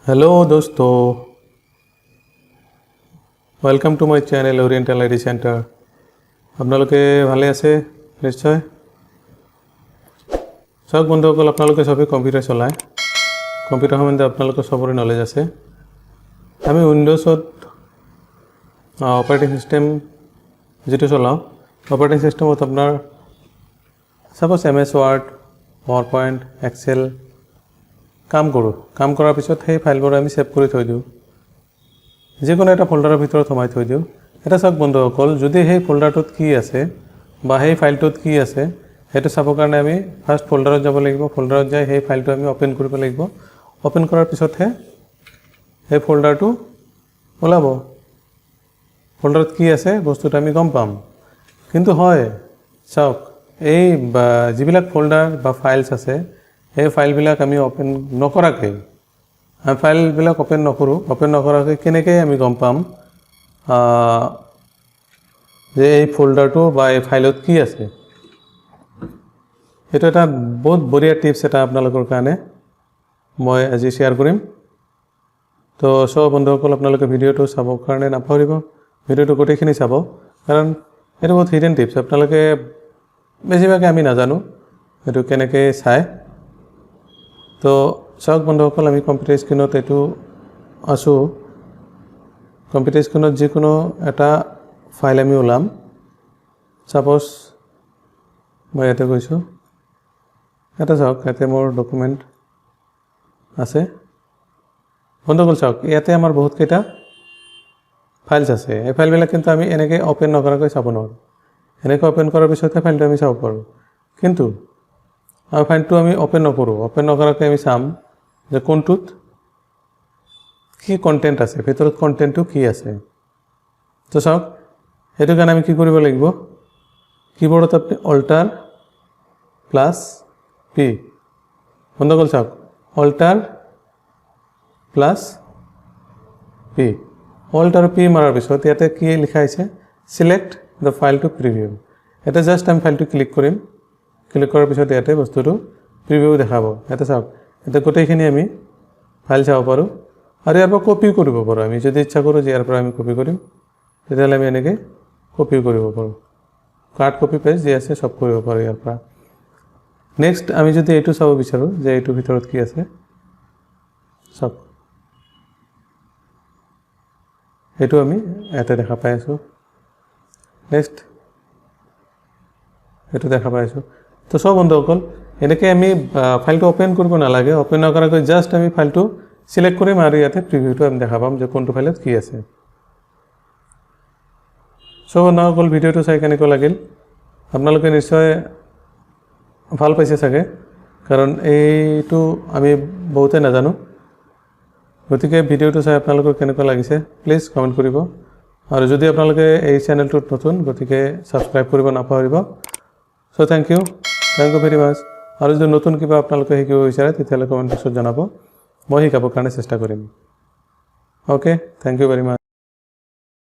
Hello दोस्तों, welcome to my channel Oriental ID Center. আপোনালোকে ভালে আছে নিশ্চয়। সব বন্ধুসকল, আপোনালোকে সবে কম্পিউটাৰ চলায়। কম্পিউটাৰ সম্বন্ধে আপোনালোকৰ সবৰে নলেজ আছে। আমি উইন্ডোজত অপাৰেটিং সিস্টেম যেটো চলাওঁ, অপাৰেটিং সিস্টেমত আপোনাৰ সাপোজ MS ওয়াৰ্ড, পাওয়াৰপয়েন্ট, এক্সেল কাম কৰোঁ। কাম কৰাৰ পিছত সেই ফাইলবোৰ আমি সেভ কৰি থৈ দিওঁ, যিকোনো এটা ফোল্ডাৰৰ ভিতৰত সোমাই থৈ দিওঁ। এটা চাওক বন্ধুসকল, যদি সেই ফোল্ডাৰটোত কি আছে বা সেই ফাইলটোত কি আছে সেইটো চাবৰ কাৰণে আমি ফাৰ্ষ্ট ফোল্ডাৰত যাব লাগিব। ফোল্ডাৰত যাই সেই ফাইলটো আমি ওপেন কৰিব লাগিব। ওপেন কৰাৰ পিছতহে সেই ফোল্ডাৰটো ওলাব। ফোল্ডাৰত কি আছে বস্তুটো আমি গম পাম। কিন্তু হয় চাওক, এই যিবিলাক ফোল্ডাৰ বা ফাইলছ আছে এই ফাইলবিলাক আমি ওপেন নকৰাকৈ, আমি ফাইলবিলাক ওপেন নকৰোঁ। ওপেন নকৰাকৈ কেনেকৈ আমি গম পাম যে এই ফোল্ডাৰটো বা এই ফাইলত কি আছে? সেইটো এটা বহুত বঢ়িয়া টিপছ এটা আপোনালোকৰ কাৰণে মই আজি শ্বেয়াৰ কৰিম। তো সব বন্ধুসকল, আপোনালোকে ভিডিঅ'টো চাবৰ কাৰণে নাপাহৰিব। ভিডিঅ'টো গোটেইখিনি চাব, কাৰণ এইটো বহুত হিডেন টিপছ। আপোনালোকে বেছিভাগে আমি নাজানো এইটো কেনেকৈ চায়। তো চাওক বন্ধুসকল, আমি কম্পিউটাৰ স্ক্ৰীণত এইটো আছোঁ। কম্পিউটাৰ স্ক্ৰীণত যিকোনো এটা ফাইল আমি ওলাম। সাপোজ মই ইয়াতে গৈছোঁ, এটা চাওক, ইয়াতে মোৰ ডকুমেণ্ট আছে। বন্ধুসকল চাওক, ইয়াতে আমাৰ বহুতকেইটা ফাইলছ আছে। এই ফাইলবিলাক কিন্তু আমি এনেকৈ ওপেন নকৰাকৈ চাব নোৱাৰোঁ। এনেকৈ ওপেন কৰাৰ পিছতহে ফাইলটো আমি চাব পাৰোঁ। কিন্তু ফাইলটো আমি ওপেন নকৰোঁ। ওপেন নকৰাকৈ আমি চাম যে কোনটোত কি কণ্টেণ্ট আছে, ভিতৰত কণ্টেণ্টটো কি আছে। তো চাওক, সেইটো কাৰণে আমি কি কৰিব লাগিব? কিবৰ্ডত আপুনি Alt+P। বন্ধুসকল চাওক, Alt+P। Alt আৰু P মাৰাৰ পিছত ইয়াতে কি লিখা আছে? Select the file to preview. ইয়াতে জাষ্ট আমি ফাইলটো ক্লিক কৰিম। ক্লিক কৰাৰ পিছত ইয়াতে বস্তুটো প্ৰিভিউ দেখাব। ইয়াতে চাওক, ইয়াতে গোটেইখিনি আমি ফাইল চাব পাৰোঁ আৰু ইয়াৰ পৰা কপি কৰিব পাৰোঁ। আমি যদি ইচ্ছা কৰোঁ যে ইয়াৰ পৰা আমি কপি কৰিম, তেতিয়াহ'লে আমি এনেকৈ কপিও কৰিব পাৰোঁ। কাট, কপি, পেষ্ট যি আছে চব কৰিব পাৰোঁ ইয়াৰ পৰা। নেক্সট আমি যদি এইটো চাব বিচাৰোঁ যে এইটোৰ ভিতৰত কি আছে, চাওক এইটো আমি ইয়াতে দেখা পাই আছোঁ। নেক্সট এইটো দেখা পাই আছোঁ। তো সব বন্ধুসকল, এনেকৈ আমি ফাইলটো ওপেন কৰিব নালাগে। ওপেন নকৰাকৈ জাষ্ট আমি ফাইলটো চিলেক্ট কৰিম আৰু ইয়াতে প্ৰিভিউটো আমি দেখা পাম যে কোনটো ফাইলত কি আছে। সব বন্ধুসকল, ভিডিঅ'টো চাই কেনেকুৱা লাগিল? আপোনালোকে নিশ্চয় ভাল পাইছে চাগে, কাৰণ এইটো আমি বহুতে নাজানো। গতিকে ভিডিঅ'টো চাই আপোনালোকৰ কেনেকুৱা লাগিছে প্লিজ কমেণ্ট কৰিব। আৰু যদি আপোনালোকে এই চেনেলটোত নতুন, গতিকে ছাবস্ক্ৰাইব কৰিব নাপাহৰিব। চ' থেংক ইউ ভেৰি মাছ। আৰু যদি নতুন কিবা আপোনালোকে শিকিব বিচাৰে তেতিয়াহ'লে কমেণ্ট বক্সত জনাব, মই শিকাবৰ কাৰণে চেষ্টা কৰিম। Okay, thank you very much.